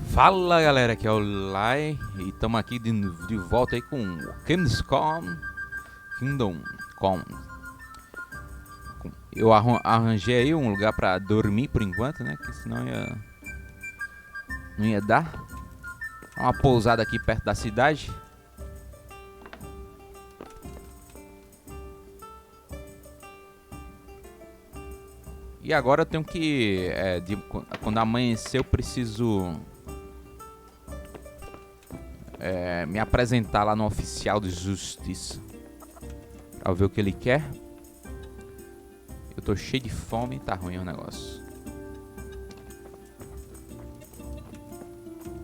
Fala galera, aqui é o Lai e estamos aqui de volta aí com o Kingdom Come. Eu arranjei aí um lugar pra dormir por enquanto, né? Que senão não ia dar. Uma pousada aqui perto da cidade. E agora eu tenho que... quando amanhecer eu preciso... me apresentar lá no oficial de justiça pra ver o que ele quer. Eu tô cheio de fome e tá ruim o negócio.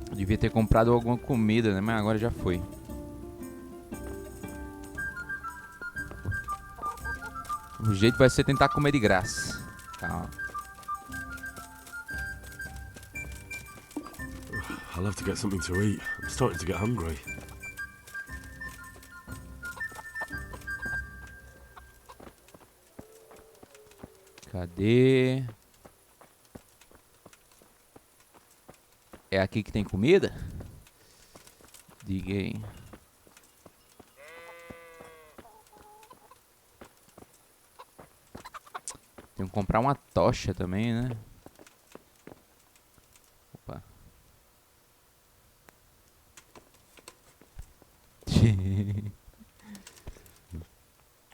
Eu devia ter comprado alguma comida, né? Mas agora já foi. O jeito vai ser tentar comer de graça. Calma. I'll have to get something to eat. I'm starting to get hungry. Cadê? É aqui que tem comida? Diga aí. Tenho que comprar uma tocha também, né? Opa.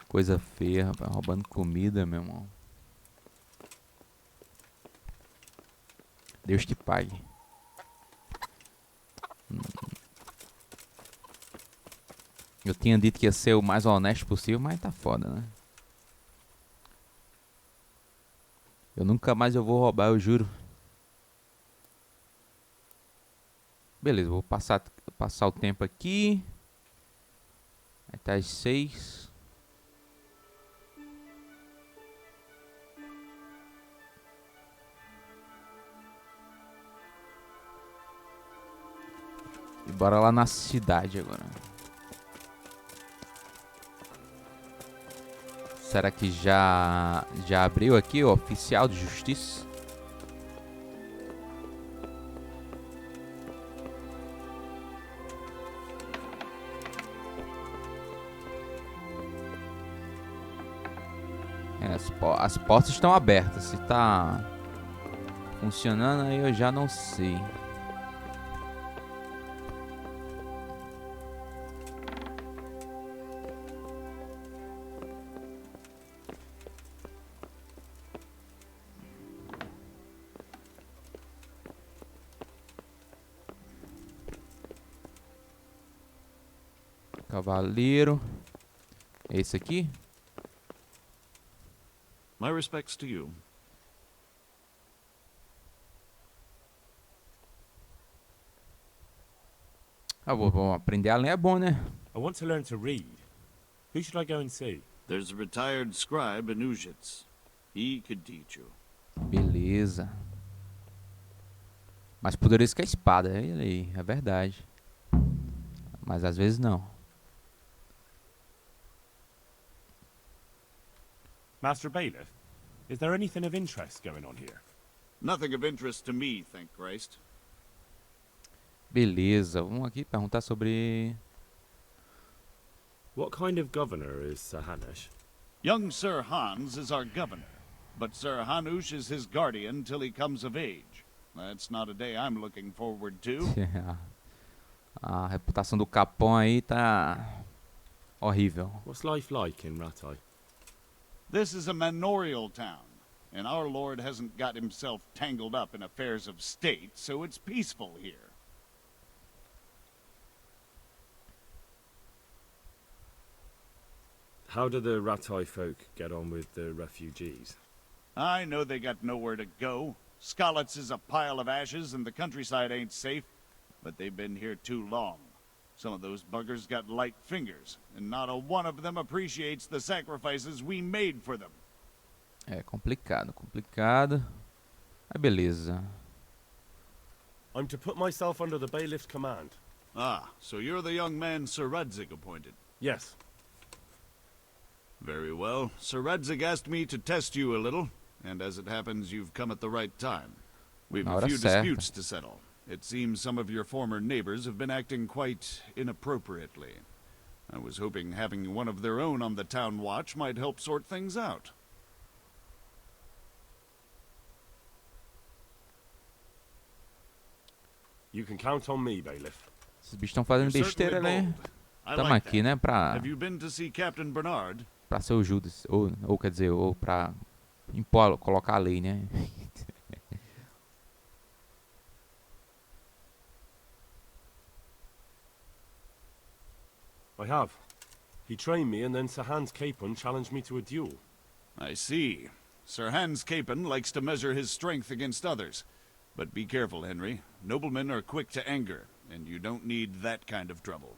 Coisa feia, rapaz. Roubando comida, meu irmão. Deus te pague. Eu tinha dito que ia ser o mais honesto possível, mas tá foda, né? Eu nunca mais vou roubar, eu juro. Beleza, vou passar o tempo aqui. Aí tá às 6. E bora lá na cidade agora. Será que já abriu aqui o oficial de justiça? As portas estão abertas. Se tá funcionando aí eu já não sei. Cavaleiro. É esse aqui? My respects to you. Vou aprender a ler, é bom, né? I want to learn to read. Who should I go and see? There's a retired scribe in Ujits. He could teach you. Beleza. Mais poderoso que a espada, ele aí, é verdade. Mas às vezes não. Master Bailiff, is there anything of interest going on here? Nothing of interest to me, thank Christ. Beleza, vamos aqui perguntar sobre... What kind of governor is Sir Hanush? Young Sir Hans is our governor, but Sir Hanush is his guardian till he comes of age. That's not a day I'm looking forward to. A reputação do Capon aí tá horrível. What's life like in Ratai? This is a manorial town, and our lord hasn't got himself tangled up in affairs of state, so it's peaceful here. How do the Ratai folk get on with the refugees? I know they got nowhere to go. Skalitz is a pile of ashes and the countryside ain't safe, but they've been here too long. Some of those buggers got light fingers, and not a one of them appreciates the sacrifices we made for them. É complicado. Mas beleza. I'm to put myself under the bailiff's command. Ah, so you're the young man Sir Radzig appointed. Yes. Very well. Sir Radzig asked me to test you a little, and as it happens, you've come at the right time. We've Na a hora few certa. disputes to settle. It seems some of your former neighbors have been acting quite inappropriately. I was hoping having one of their own on the town watch might help sort things out. You can count on me, bailiff. Esses bichos estão fazendo You're besteira, certainly né? bold. I Tamo like aqui, that. né? Have you been to see Captain Bernard? Pra ser o Judas. Ou quer dizer, ou pra impor, colocar a lei, né? I have. He trained me and then Sir Hans Capon challenged me to a duel. I see. Sir Hans Capon likes to measure his strength against others. But be careful, Henry. Noblemen are quick to anger, and you don't need that kind of trouble.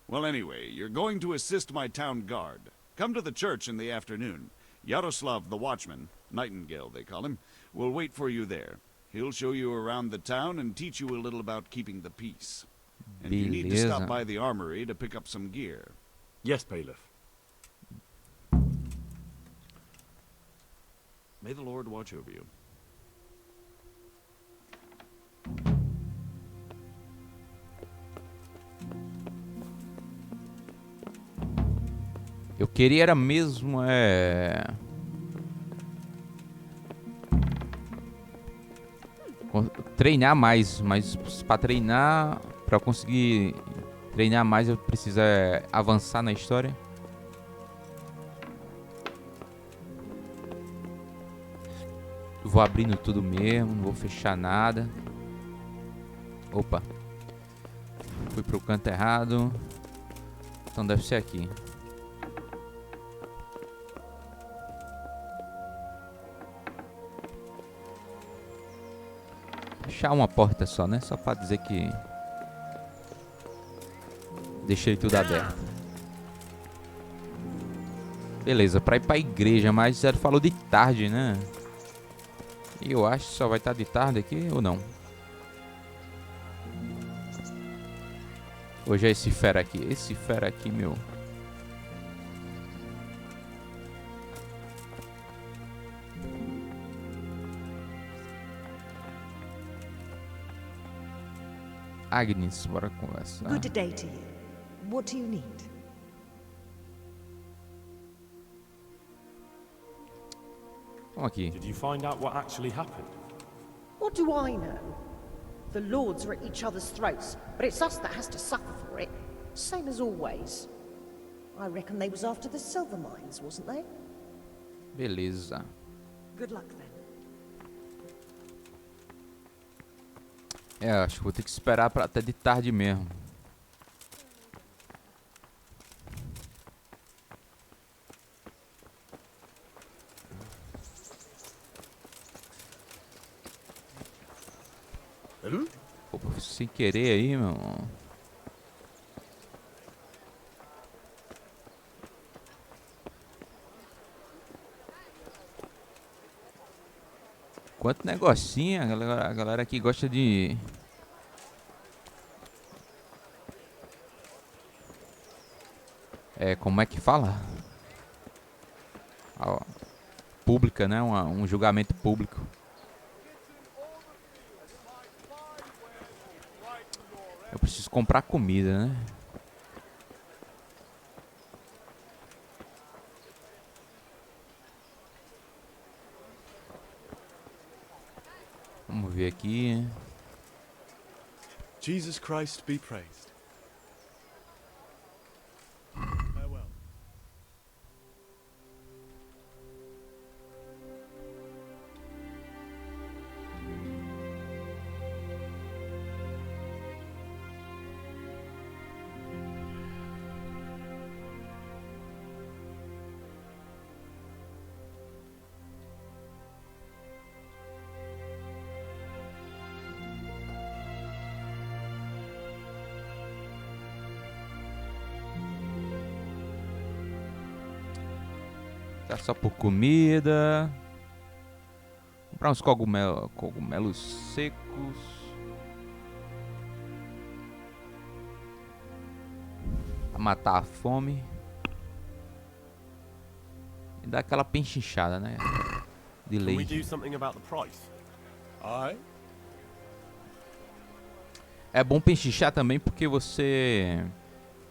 Well, anyway, you're going to assist my town guard. Come to the church in the afternoon. Yaroslav the watchman, Nightingale they call him, will wait for you there. He'll show you around the town and teach you a little about keeping the peace. And you need to stop by the armory to pick up some gear. Yes, bailiff. May the Lord watch over you. Eu queria era mesmo treinar mais, mas para treinar, para conseguir treinar mais eu preciso avançar na história. Vou abrindo tudo mesmo, não vou fechar nada. Opa. Fui pro canto errado. Então deve ser aqui. Fechar uma porta só, né? Só pra dizer que deixei tudo aberto. Beleza, pra ir pra igreja, mas ele falou de tarde, né? E eu acho que só vai estar de tarde aqui ou não? Hoje é esse fera aqui. Esse fera aqui, meu. Agnes, bora conversar. Good day to you. What do you need? Vamos aqui. Did you find out what actually happened? What do I know? The lords are at each other's throats, but it's us that has to suffer for it. Same as always. I reckon they was after the silver mines, wasn't they? Beleza. Good luck then. Acho que vou ter que esperar pra até de tarde mesmo. Pô, sem querer aí, meu. Quanto negocinho, a galera aqui gosta de... como é que fala? Pública, né? Um julgamento público. Eu preciso comprar comida, né? Vamos ver aqui. Jesus Christ be praised. Farewell. Tá só por comida. Comprar uns cogumelos secos. Pra matar a fome. E dar aquela penchinchada, né? De Can we leite. do something about the price? Aye. É bom pechinchar também porque você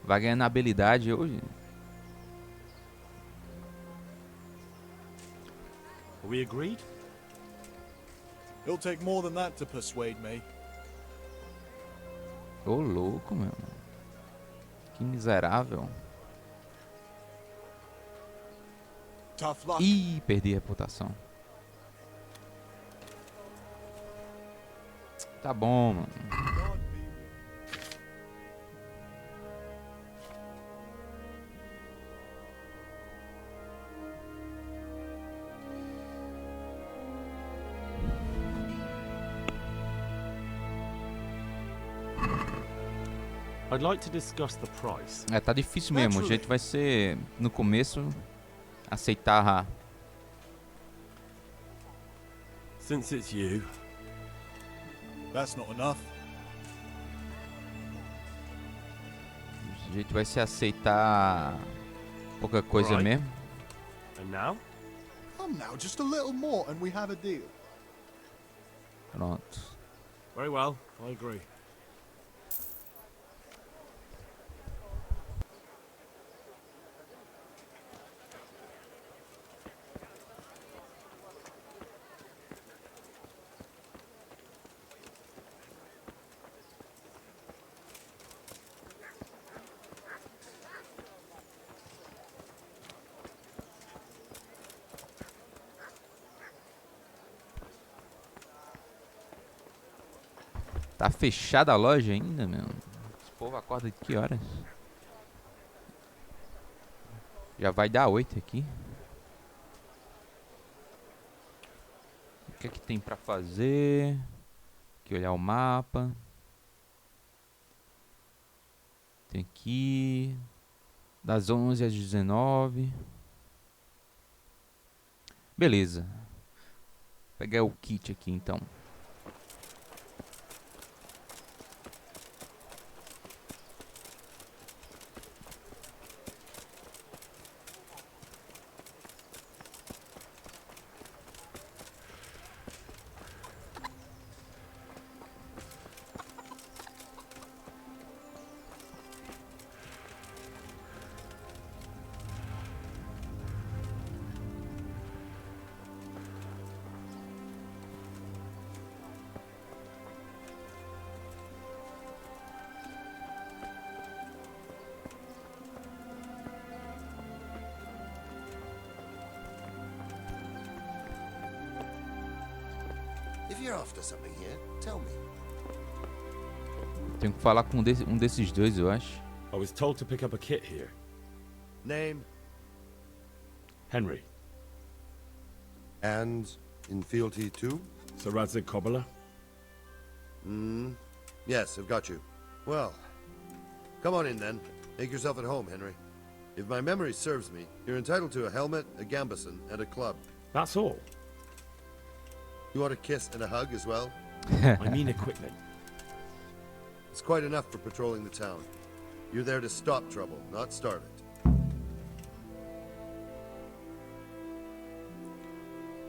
vai ganhando habilidade hoje. Are we agreed? It'll take more than that to persuade me. Ô, louco, meu. Que miserável. Tough luck. Ih, perdi a reputação. Tá bom, mano. God be with you. I'd like to discuss the price. É, tá difícil mesmo. A gente vai ser, no começo, aceitar. Since it's you, That's not enough. A gente vai se aceitar pouca coisa Right. mesmo. and now? Come now, just a little more and we have a deal. Pronto. Very well, I agree. Tá fechada a loja ainda, meu. Esse povo acorda de que horas? Já vai dar 8 aqui. O que é que tem pra fazer? Aqui olhar o mapa. Tem aqui das 11 às 19. Beleza. Vou pegar o kit aqui então. If you're after something here, tell me. Tenho que falar com um desses dois, eu acho. I was told to pick up a kit here. Name Henry, and in fealty too? Sir Radzig Cobbler. Yes, I've got you. Well, come on in then. Make yourself at home, Henry. If my memory serves me, you're entitled to a helmet, a gambeson, and a club. That's all. You want a kiss and a hug as well? I mean equipment. It's quite enough for patrolling the town. You're there to stop trouble, not start it.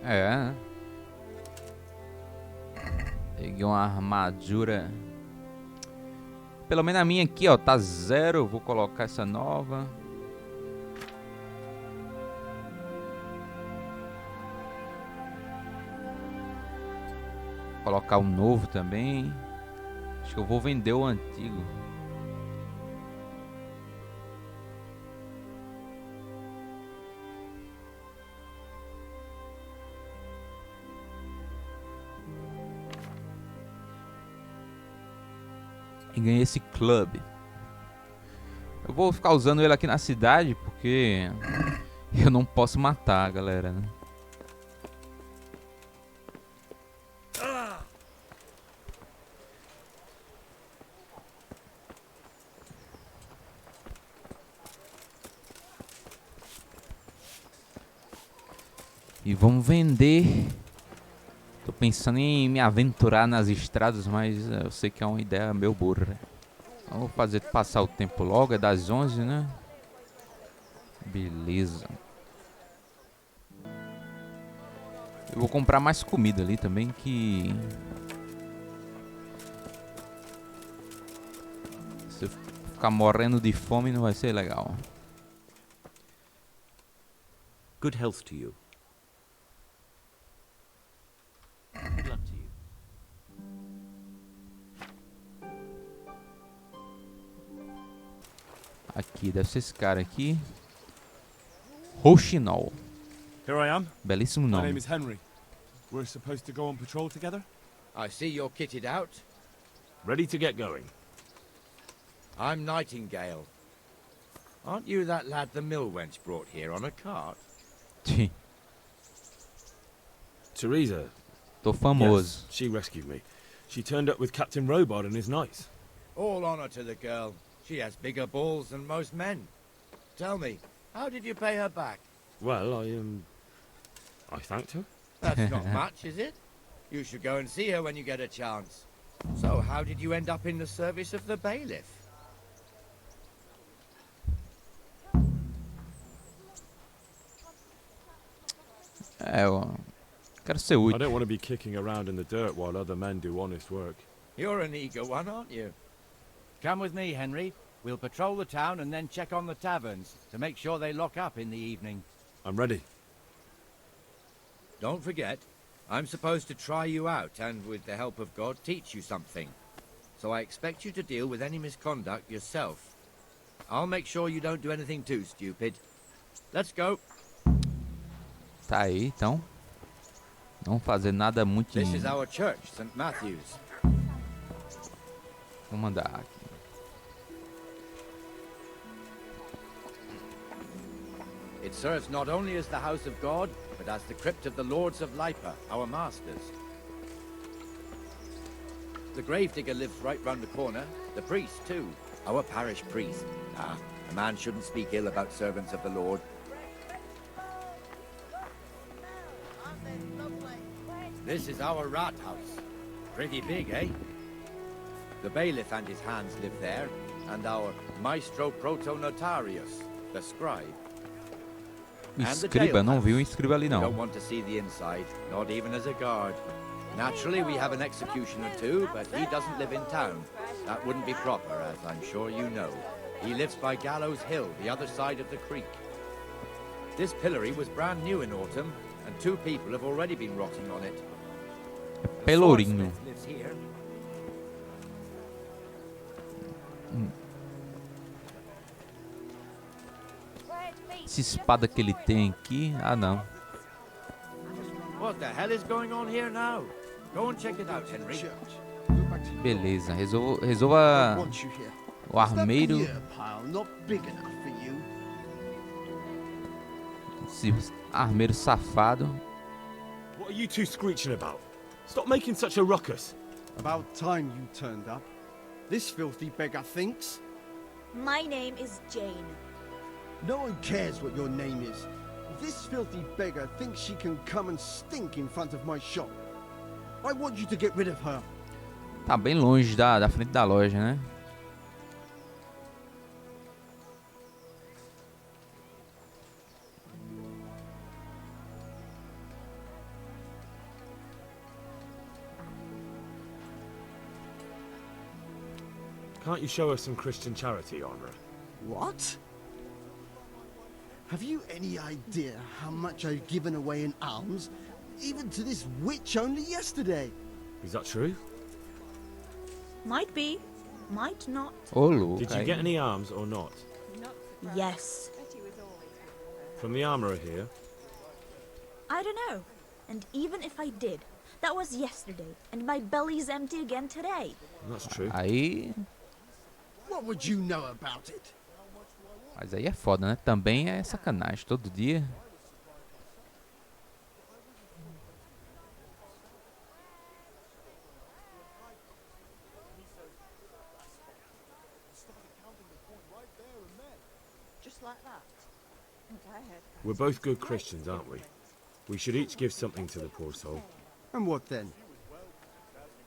É. Peguei uma armadura. Pelo menos a minha aqui, ó, tá 0. Vou colocar essa nova. Colocar o novo também. Acho que eu vou vender o antigo. E ganhei esse club. Eu vou ficar usando ele aqui na cidade porque eu não posso matar a galera, né? E vamos vender. Tô pensando em me aventurar nas estradas, mas eu sei que é uma ideia meio burra. Vamos fazer passar o tempo logo, é das 11, né? Beleza. Eu vou comprar mais comida ali também, que Se eu ficar morrendo de fome não vai ser legal. Good health to you. Good luck to you. Aqui, deve ser esse cara aqui. Rochinol. Here I am. Belíssimo My nome. name is Henry. We're supposed to go on patrol together? I see you're kitted out. Ready to get going. I'm Nightingale. Aren't you that lad the mill wench brought here on a cart? Teresa. Tô famoso. Yes, she rescued me. She turned up with Captain Robard and his knights. All honor to the girl. She has bigger balls than most men. Tell me, how did you pay her back? Well, I thanked her. That's not much, is it? You should go and see her when you get a chance. So, how did you end up in the service of the bailiff? Eu quero ser I útil. don't want to be kicking around in the dirt while other men do honest work. You're an eager one, aren't you? Come with me, Henry. We'll patrol the town and then check on the taverns to make sure they lock up in the evening. I'm ready. Don't forget, I'm supposed to try you out and, with the help of God, teach you something. So I expect you to deal with any misconduct yourself. I'll make sure you don't do anything too stupid. Let's go. Tá aí, então. Não fazer nada muito. This is our church, St. Matthew's. Vou mandar aqui. It serves not only as the house of God, but as the crypt of the lords of Lipa, our masters. The gravedigger lives right round the corner. The priest, too. Our parish priest. Ah, a man shouldn't speak ill about servants of the Lord. This is our rat house. Pretty big, eh? The bailiff and his hands live there, and our maestro proto-notarius, the scribe. O escriba, não viu o escriba ali We don't não. want to see the inside, not even as a guard. Naturally, we have an executioner too, but he doesn't live in town. That wouldn't be proper, as I'm sure you know. He lives by Gallows Hill, the other side of the creek. This pillory was brand new in autumn, and 2 people have already been rotting on it. The Pelourinho. swordsmith lives here. Essa espada que ele tem aqui. Ah, não. What the hell is going on here now? Go and check it out, Henry. Beleza, resolva o armeiro. Esse armeiro safado. What are you two screeching about? Stop making such a ruckus. About time you turned up. This filthy beggar thinks. My name is Jane. No one cares what your name is. This filthy beggar thinks she can come and stink in front of my shop. I want you to get rid of her. Tá bem longe da frente da loja, né? Can't you show us some Christian charity, Honra? What? Have you any idea how much I've given away in alms? Even to this witch only yesterday. Is that true? Might be, might not. Ô, louco. Did you get any arms or not? Yes. From the armourer here? I don't know. And even if I did, that was yesterday, and my belly's empty again today. That's true. Aí. What would you know about it? Mas aí é foda, né? Também é sacanagem. Todo dia. Just like that. We're both good Christians, aren't we? We should each give something to the poor soul. And what then?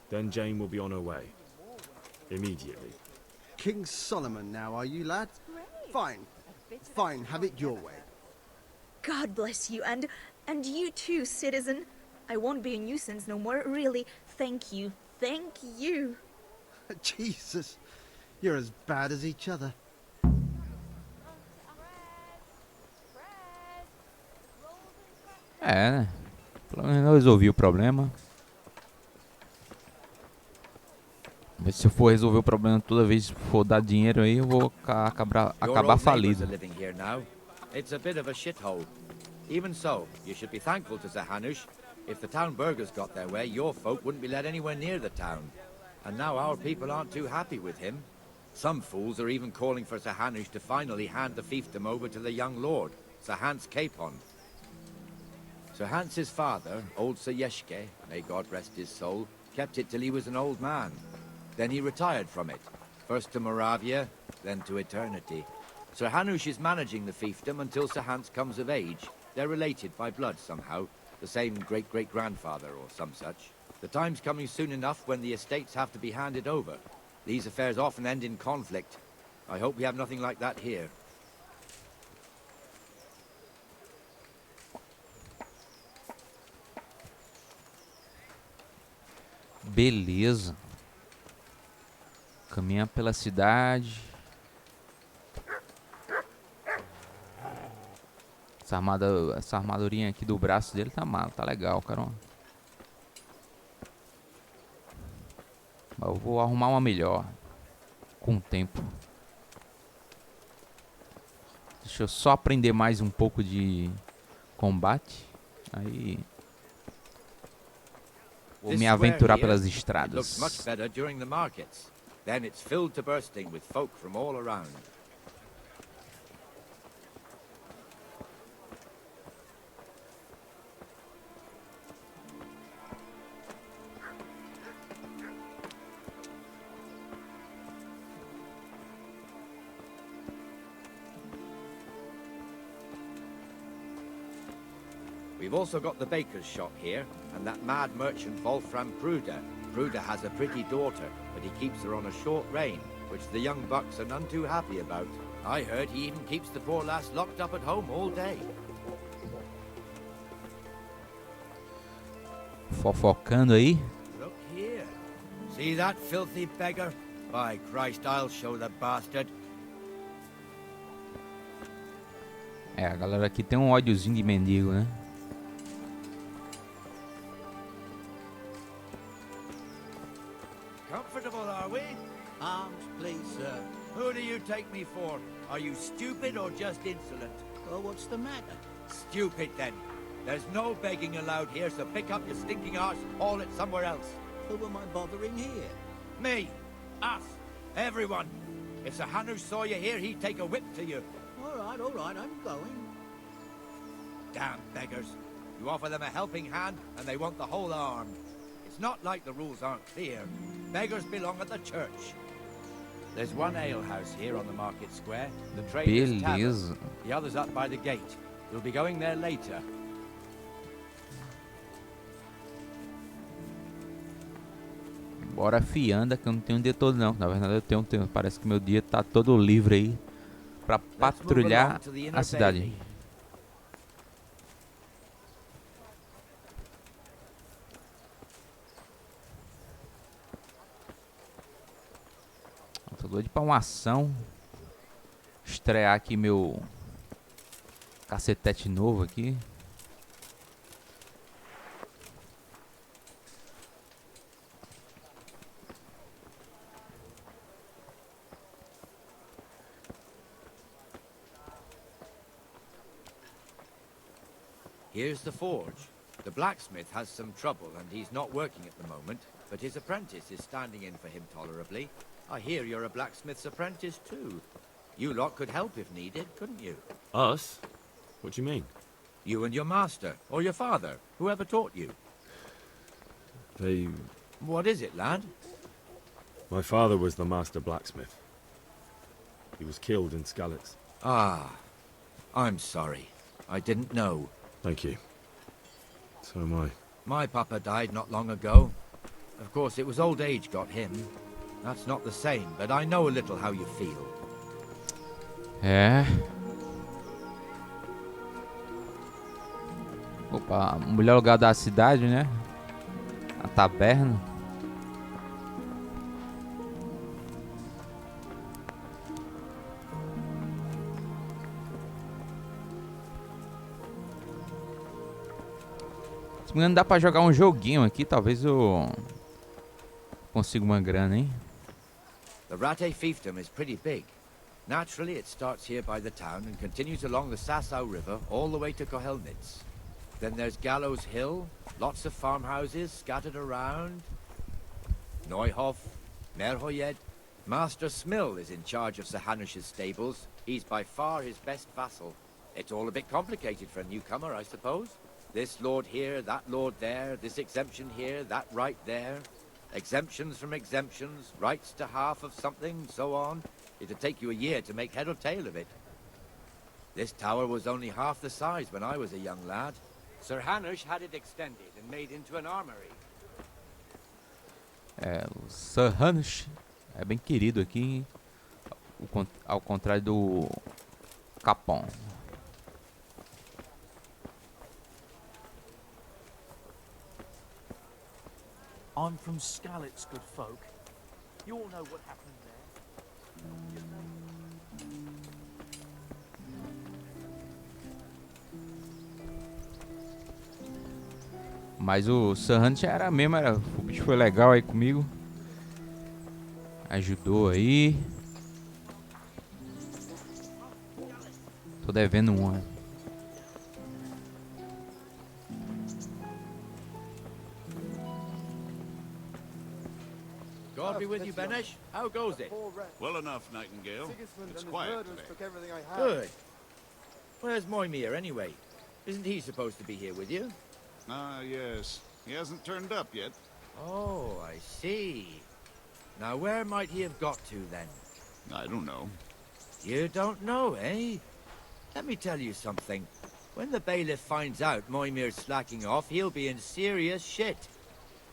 Then Jane will be on her way. Immediately. King Solomon now, are you, lad? Fine. Fine, have it your way. God bless you, and you too, citizen. I won't be a nuisance no more, really. Thank you. Thank you. Jesus. You're as bad as each other. É, né? Pelo menos eu resolvi o problema. Mas se eu for resolver o problema toda vez que for dar dinheiro aí, eu vou acabar falido. It's a bit of a shithole. Even so, you should be thankful to Sir Hanush. If the town burghers got their way, your folk wouldn't be let anywhere near the town. And now our people aren't too happy with him. Some fools are even calling for Sir Hanush to finally hand the fiefdom over to the young lord, Sir Hans Capon. Sir Hans's father, old Sir Yeshke, may God rest his soul, kept it till he was an old man. Then he retired from it, first to Moravia, then to eternity. Sir Hanush is managing the fiefdom until Sir Hans comes of age. They're related by blood somehow, the same great-great-grandfather or some such. The time's coming soon enough when the estates have to be handed over. These affairs often end in conflict. I hope we have nothing like that here. Beleza. Caminhar pela cidade. Essa armadurinha aqui do braço dele tá legal, cara. Eu vou arrumar uma melhor com o tempo. Deixa eu só aprender mais um pouco de combate. Aí vou me aventurar pelas estradas. Then it's filled to bursting with folk from all around. We've also got the baker's shop here, and that mad merchant Wolfram Pruder. Pruder has a pretty daughter, but he keeps her on a short rein, which the young bucks are none too happy about. I heard he even keeps the poor lass locked up at home all day. Fofocando aí. Look here. See that filthy beggar? By Christ, I'll show the bastard. É, a galera aqui tem um ódiozinho de mendigo, né? Comfortable, are we? Arms, please, sir. Who do you take me for? Are you stupid or just insolent? Well, what's the matter? Stupid, then. There's no begging allowed here, so pick up your stinking arse and haul it somewhere else. Who am I bothering here? Me. Us. Everyone. If Sir Hanush saw you here, he'd take a whip to you. All right, I'm going. Damn beggars. You offer them a helping hand, and they want the whole arm. It's not like the rules aren't clear. Beggars belong at the church. There's one alehouse here on the market square. The trader's tavern. The other's up by the gate. We'll be going there later. Bora fianda, que eu não tenho um dia todo não. Na verdade eu tenho. Parece que meu dia tá todo livre aí pra patrulhar a cidade. Tô doido pra uma ação. Estrear aqui meu cacetete novo aqui. Here's the forge. The blacksmith has some trouble and he's not working at the moment, but his apprentice is standing in for him tolerably. I hear you're a blacksmith's apprentice too. You lot could help if needed, couldn't you? Us? What do you mean? You and your master, or your father, whoever taught you. They... What is it, lad? My father was the master blacksmith. He was killed in Skalitz. Ah, I'm sorry. I didn't know. Thank you. So am I. My papa died not long ago. Of course, it was old age got him. That's not the same, but I know a little how you feel. É. Opa, o melhor lugar da cidade, né? A taberna. Se não me engano, dá pra jogar um joguinho aqui. Talvez eu consiga uma grana, hein? The Ratte fiefdom is pretty big. Naturally, it starts here by the town and continues along the Sassau River all the way to Kohelnitz. Then there's Gallows Hill, lots of farmhouses scattered around. Neuhof, Merhoyed. Master Smill is in charge of Sir Hanush's stables. He's by far his best vassal. It's all a bit complicated for a newcomer, I suppose. This lord here, that lord there, this exemption here, that right there. Exemptions from exemptions, rights to half of something, so on. It'd take you a year to make head or tail of it. This tower was only half the size when I was a young lad. Sir Hanush had it extended and made into an armory. O Sir Hanush é bem querido aqui, ao contrário do Capon. I'm from Skalitz, good folk. You all know what happened there. Mas o Sir Hanush era mesmo, o bicho foi legal aí comigo. Ajudou aí. Tô devendo uma. God be with you, Benesh. How goes it? Well enough, Nightingale. It's quiet today. Good. Where's Moimir, anyway? Isn't he supposed to be here with you? Ah, yes. He hasn't turned up yet. Oh, I see. Now, where might he have got to, then? I don't know. You don't know, eh? Let me tell you something. When the bailiff finds out Moimir's slacking off, he'll be in serious shit.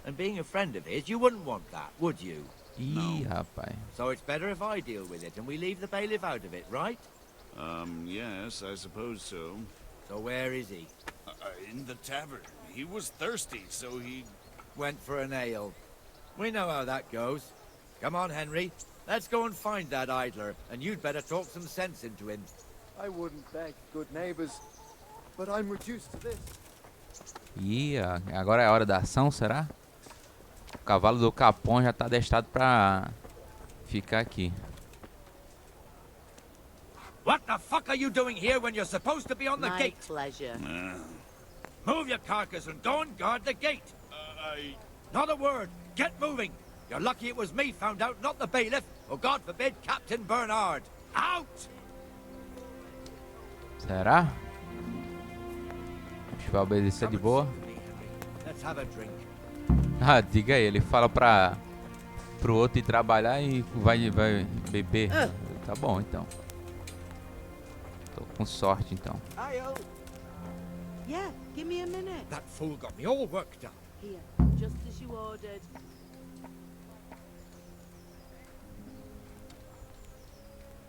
And being a friend of his, you wouldn't want that, would you? Ih, rapaz. So it's better if I deal with it, and we leave the bailiff out of it, right? Yes, I suppose so. So where is he? In the tavern. He was thirsty, so he... Went for an ale. We know how that goes. Come on, Henry. Let's go and find that idler, and you'd better talk some sense into him. I wouldn't beg, good neighbors, but I'm reduced to this. Ih, agora é a hora da ação, será? O cavalo do Capon já tá adestrado pra ficar aqui. What the fuck are you doing here when you're supposed to be on the My gate? pleasure. Move your carcass and go and guard the gate. Not a word. Get moving. You're lucky it was me found out, not the bailiff, or God forbid, Captain Bernard. Out! Será? A gente vai obedecer de boa. Let's have a drink. Ah, diga aí, ele fala pro outro ir trabalhar e vai beber. Tá bom, então. Tô com sorte, então. Yeah, give me a minute. That fool got me all worked up. Here, just as you ordered.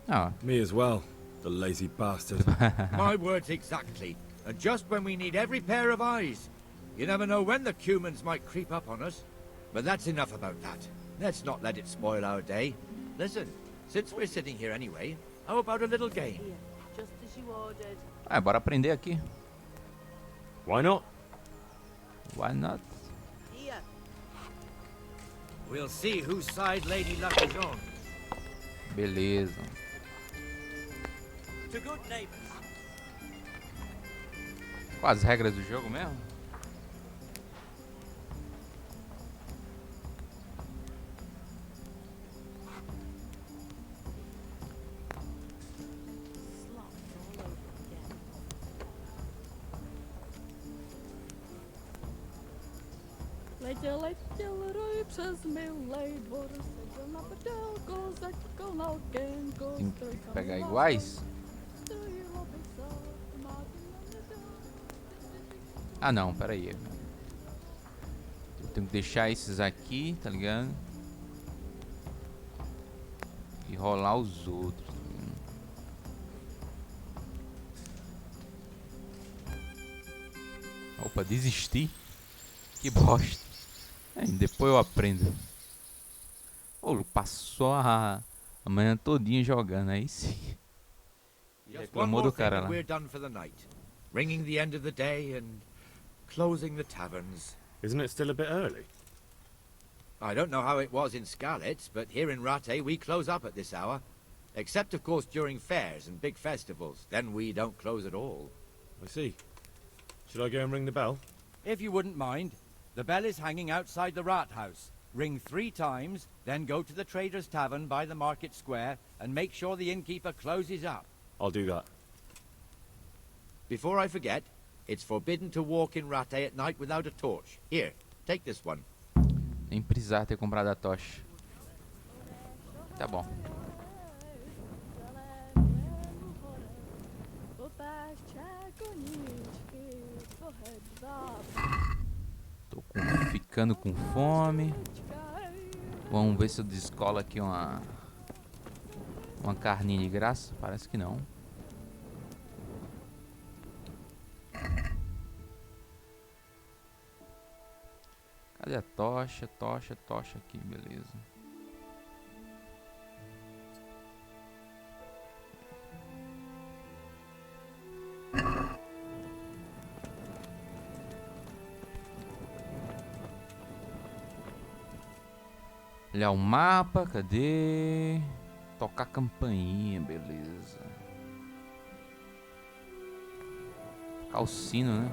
Ah. Me as well, the lazy bastard. My words exactly. And just when we need every pair of eyes. You never know when the Cumans might creep up on us. But that's enough about that. Let's not let it spoil our day. Listen, since we're sitting here anyway, how about a little game? Here, just as you ordered. Bora aprender aqui. Why not? Why not? Here. We'll see whose side Lady Luck is on. Beleza. To good neighbors. Qual as regras do jogo mesmo? Tem que pegar iguais? Ah não, pera aí. Eu tenho que deixar esses aqui, tá ligado? E rolar os outros. Opa, desisti. Que bosta. Depois eu aprendo. Pô, passou a manhã todinha jogando, aí sim. Just one Reclamou more do thing cara and lá. we're done for the night. Ringing the end of the day and... Closing the taverns. Isn't it still a bit early? I don't know how it was in Skalitz, but here in Rattay we close up at this hour. Except, of course, during fairs and big festivals. Then we don't close at all. I see. Should I go and ring the bell? If you wouldn't mind, the bell is hanging outside the rat house. Ring 3 times, then go to the Trader's Tavern by the market square and make sure the innkeeper closes up. I'll do that. Before I forget, it's forbidden to walk in Rattay at night without a torch. Here, take this one. Nem precisar ter comprado a tocha. Tá bom. Tô ficando com fome. Vamos ver se eu descolo aqui uma carninha de graça. Parece que não. Cadê a tocha? Tocha aqui, beleza. Olhar o mapa, cadê? Tocar campainha, beleza. Tocar o sino, né?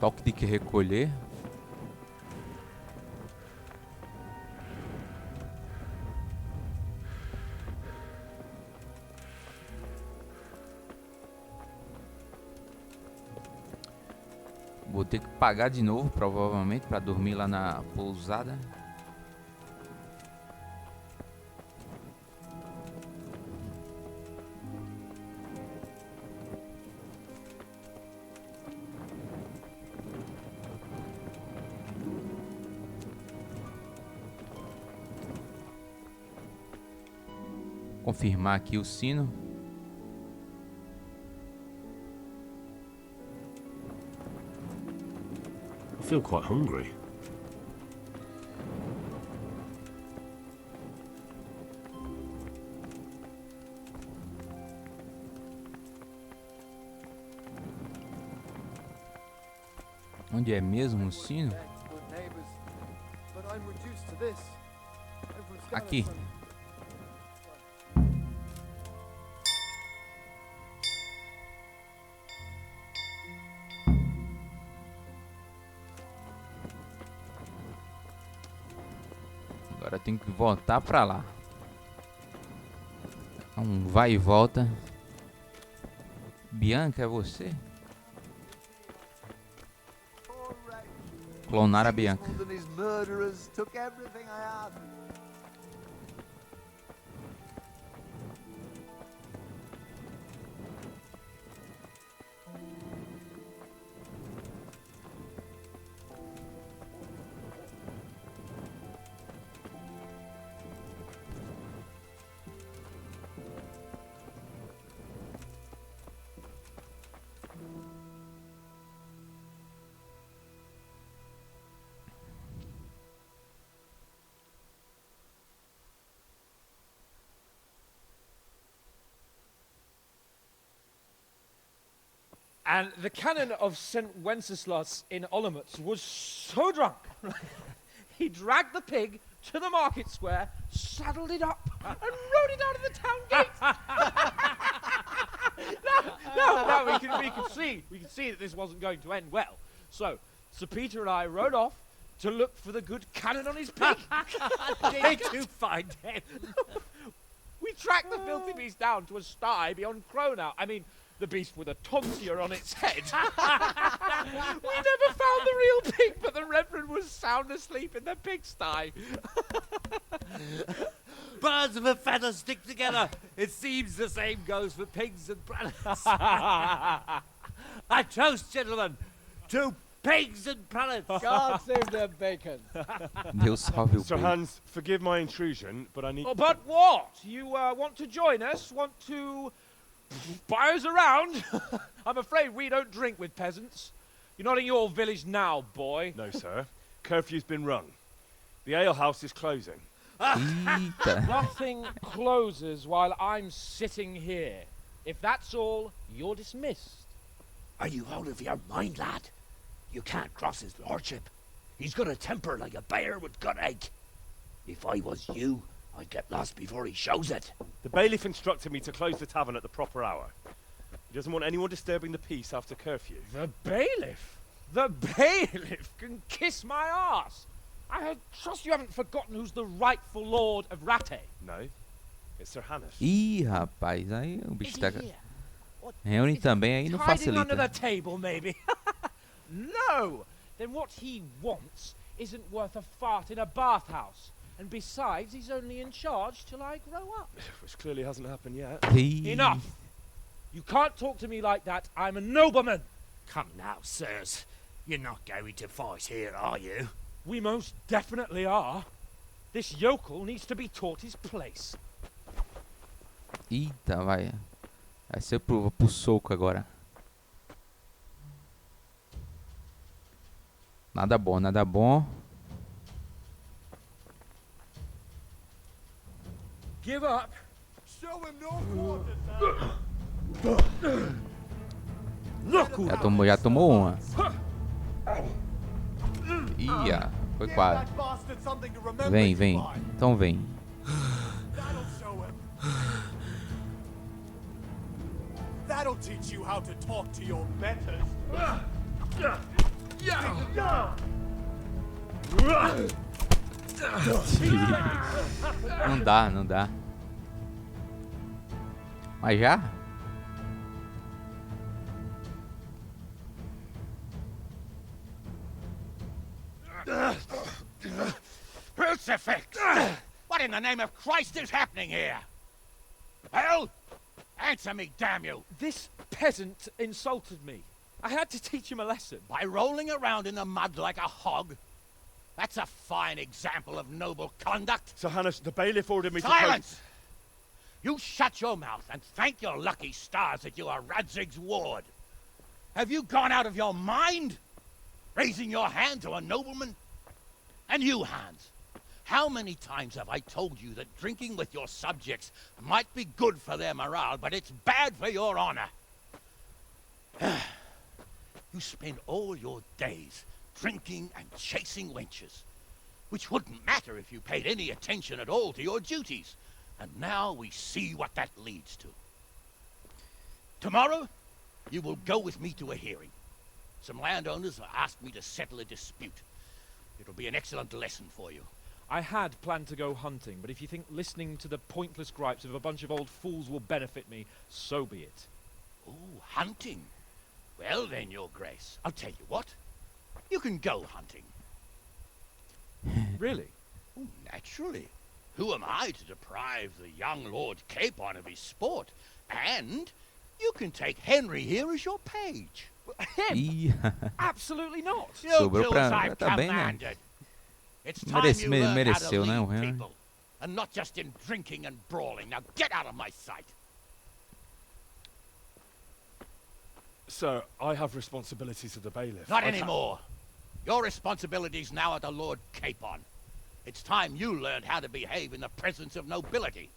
Toque de que recolher. Vou ter que pagar de novo, provavelmente, para dormir lá na pousada. Confirmar aqui o sino. I feel quite hungry. Onde é mesmo o sino? Aqui. Agora tem que voltar pra lá. Um vai e volta. Bianca, é você? Clonar a Bianca. And the canon of St. Wenceslas in Olomouc was so drunk, he dragged the pig to the market square, saddled it up, and rode it out of the town gate. No, we could see that this wasn't going to end well. So, Sir Peter and I rode off to look for the good canon on his pig. Did you find him? We tracked the filthy beast down to a sty beyond Cronau. I mean, the beast with a tonsure on its head. We never found the real pig, but the Reverend was sound asleep in the pigsty. Birds of a feather stick together. It seems the same goes for pigs and prelates. I toast, gentlemen, to pigs and prelates. God save their bacon. Deus salve o Sir bacon. Hans, forgive my intrusion, but I need... Oh, but what? You want to join us? Want to buy us around? I'm afraid we don't drink with peasants. You're not in your village now, boy. No, sir. Curfew's been rung. The alehouse is closing. Eita. Nothing closes while I'm sitting here. If that's all, you're dismissed. Are you out of your mind, lad? You can't cross his lordship. He's got a temper like a bear with gut ache. If I was you, I'd get lost before he shows it. The bailiff instructed me to close the tavern at the proper hour. He doesn't want anyone disturbing the peace after curfew. The bailiff? The bailiff can kiss my arse. I trust you haven't forgotten who's the rightful lord of Rattay. No, it's Sir Hannes. Ih, rapaz, aí o bicho tá... Henry também aí não Hiding under facilita. the table, maybe. No! Then what he wants isn't worth a fart in a bathhouse. And besides, he's only in charge till I grow up. Which clearly hasn't happened yet. Enough! You can't talk to me like that. I'm a nobleman. Come now, sirs. You're not going to fight here, are you? We most definitely are. This yokel needs to be taught his place. Eita, vai. Vai ser pro soco agora. Nada bom, nada bom. Give up. Show him no Já tomou uma. Ia, foi quase. Vem, vem. Então vem. That'll teach you how to talk to your betters. Não dá, não dá. Mas já? Crucifix! What in the name of Christ is happening here? Hell? Answer me, damn you! This peasant insulted me. I had to teach him a lesson. By rolling around in the mud like a hog? That's a fine example of noble conduct. Sir Hannes, the bailiff ordered me to... Silence! You shut your mouth and thank your lucky stars that you are Radzig's ward. Have you gone out of your mind? Raising your hand to a nobleman? And you, Hans, how many times have I told you that drinking with your subjects might be good for their morale, but it's bad for your honor? You spend all your days drinking and chasing wenches, which wouldn't matter if you paid any attention at all to your duties. And now we see what that leads to. Tomorrow, you will go with me to a hearing. Some landowners have asked me to settle a dispute. It'll be an excellent lesson for you. I had planned to go hunting, but if you think listening to the pointless gripes of a bunch of old fools will benefit me, so be it. Oh, hunting? Well then, Your Grace, I'll tell you what. You can go hunting. Really? Oh, naturally. Who am I to deprive the young Lord Capon of his sport? And you can take Henry here as your page. Him? Absolutely not. You do as I've commanded. It's time you learn how to mereceu, né, o lead Henry? people, and not just in drinking and brawling. Now get out of my sight. Sir, I have responsibilities to the bailiff. Not anymore. Your responsibilities now are the Lord Capon. It's time you learned how to behave in the presence of nobility.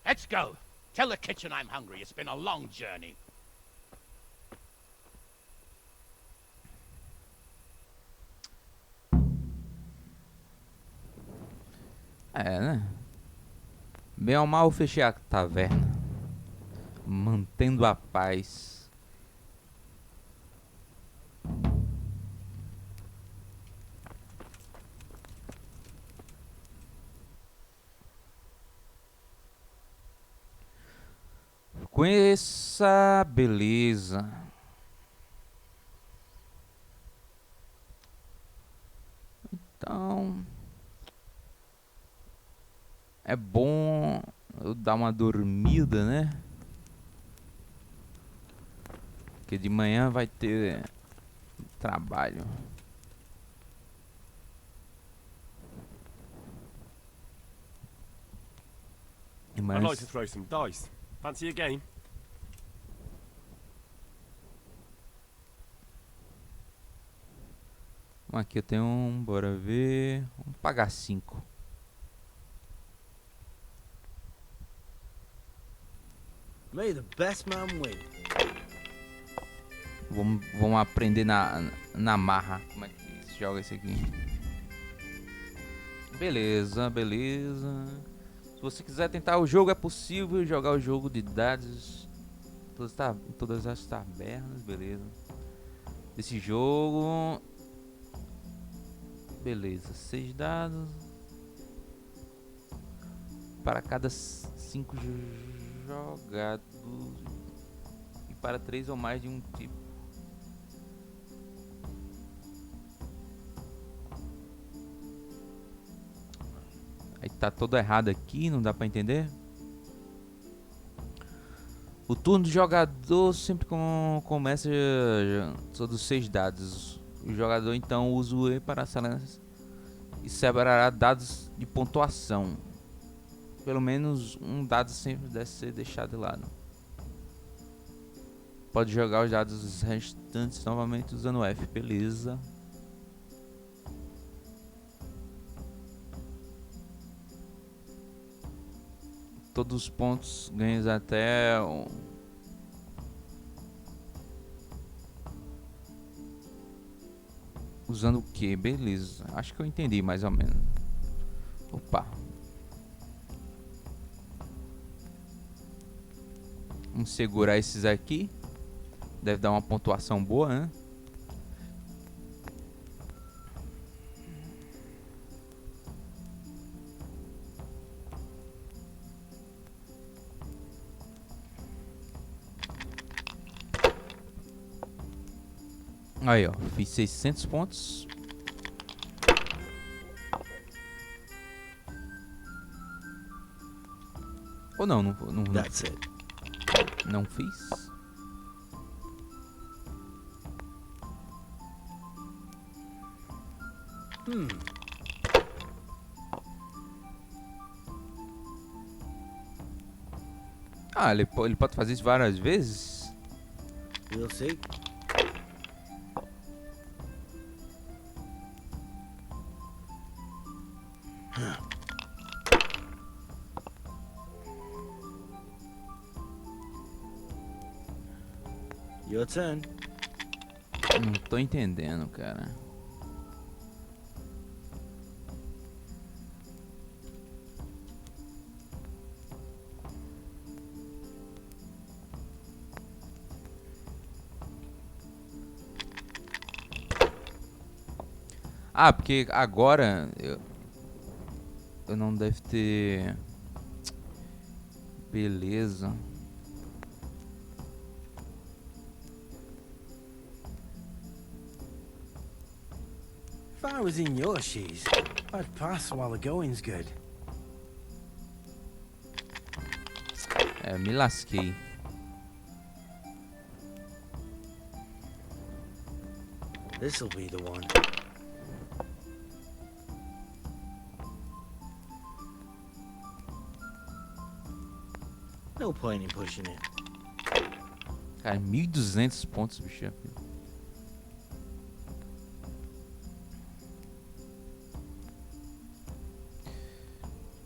Let's go. Tell the kitchen I'm hungry. It's been a long journey. É, né? Bem ou mal, eu fechei a taverna, mantendo a paz. Com essa beleza, então é bom eu dar uma dormida, né? Porque de manhã vai ter trabalho. I'd like to throw some dice. Fancy a game? Aqui eu tenho um, bora ver. Vamos pagar 5. May the best man win. Vamos aprender na marra. Como é que se joga esse aqui? Beleza, beleza. Se você quiser tentar o jogo, é possível jogar o jogo de dados. Todas as tabernas, beleza. Esse jogo. Beleza, 6 dados. Para cada 5 jogados. E para 3 ou mais de um tipo. Aí tá todo errado aqui, não dá pra entender. O turno do jogador sempre começa todos 6 dados. O jogador então usa o E para selecionar e separará dados de pontuação. Pelo menos um dado sempre deve ser deixado de lado. Pode jogar os dados restantes novamente usando o F, beleza. Todos os pontos ganhos até usando o que? Beleza. Acho que eu entendi mais ou menos. Opa. Vamos segurar esses aqui. Deve dar uma pontuação boa, né? Aí, ó, fiz 600 pontos. Ou não, não That's it. Não fiz. Ah, ele pode fazer isso várias vezes? We'll see. Your turn. Não tô entendendo, cara. Ah, porque agora eu não deve ter. Beleza. If I was in your shoes, I'd pass while the going's good. É, me lasquei. This'll be the one. No point in pushing it. Cara, 1.200 pontos, bicho.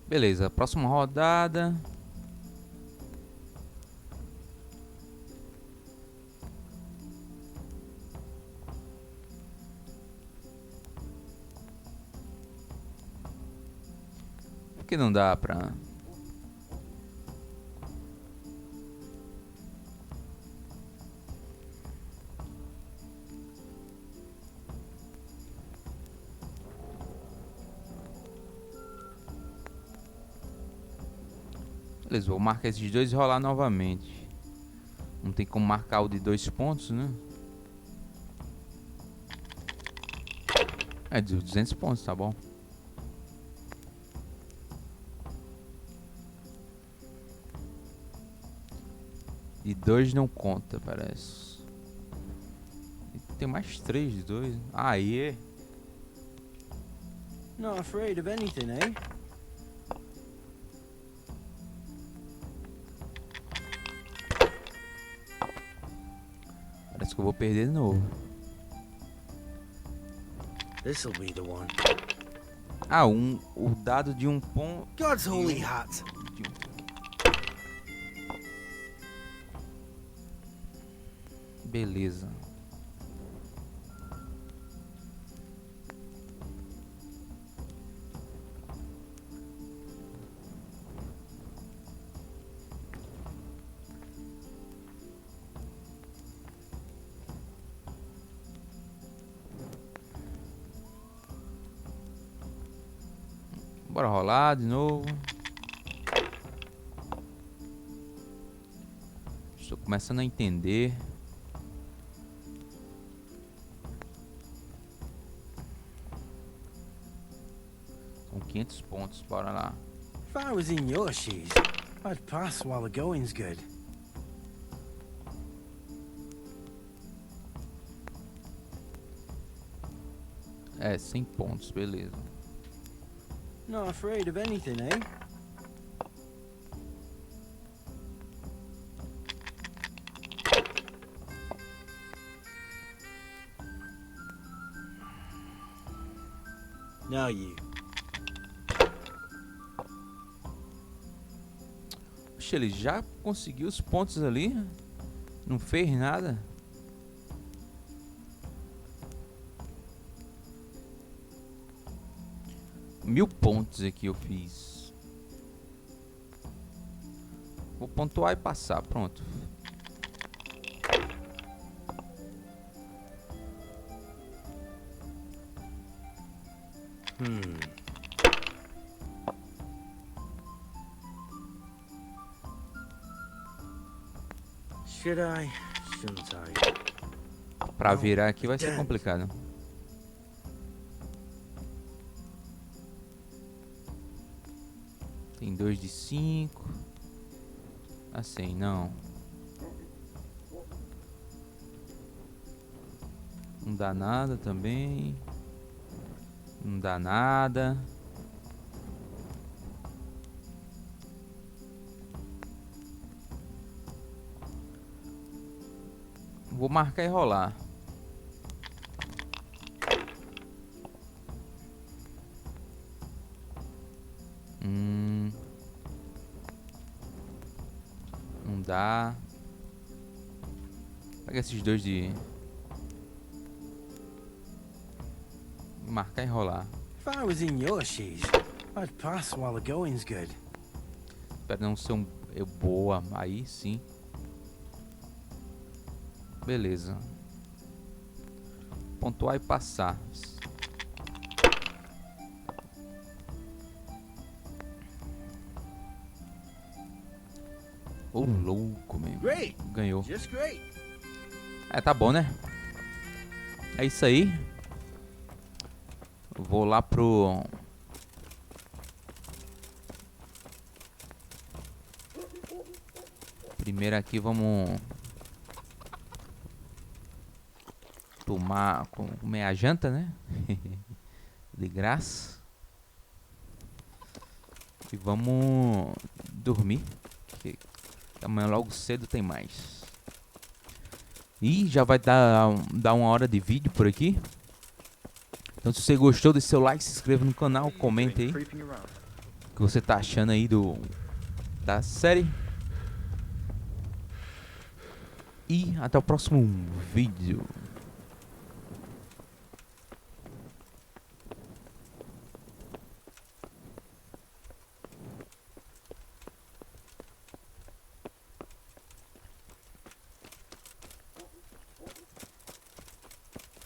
Beleza, próxima rodada. Por que não dá pra... Beleza, vou marcar esses dois e rolar novamente. Não tem como marcar o de 2 pontos, né? É, de 200 pontos, tá bom. De 2 não conta, parece. Tem mais 3 de 2. Aê! Not afraid of anything, eh? Parece que eu vou perder de novo. This'll be the one. Ah, o dado de um ponto. God's holy hat. Beleza. Bora rolar de novo. Estou começando a entender. São 500 pontos, bora lá. If I was in your shoes, I'd pass while the going's good. É, 100 pontos, beleza. Not afraid of anything, eh? Now you. Poxa, ele já conseguiu os pontos ali. Não fez nada. Mil pontos aqui eu fiz. Vou pontuar e passar, pronto. Should I? Shouldn't I? Pra virar aqui vai ser complicado. Tem 2 de 5. Assim, não. Não dá nada também. Não dá nada. Vou marcar e rolar. Não dá. Pega esses 2 de... Marcar e rolar. If I was in your shoes, I'd pass while the going's good. Espero não ser boa. Aí sim. Beleza. Pontuar e passar. Ô, louco mesmo. Ganhou. É, tá bom, né? É isso aí. Vou lá pro... Primeiro aqui vamos... comer a janta, né? De graça. E vamos dormir. Que amanhã logo cedo tem mais. E já vai dar 1 hora de vídeo por aqui. Então se você gostou, deixe seu like, se inscreva no canal, comente aí o que você tá achando aí da série. E até o próximo vídeo.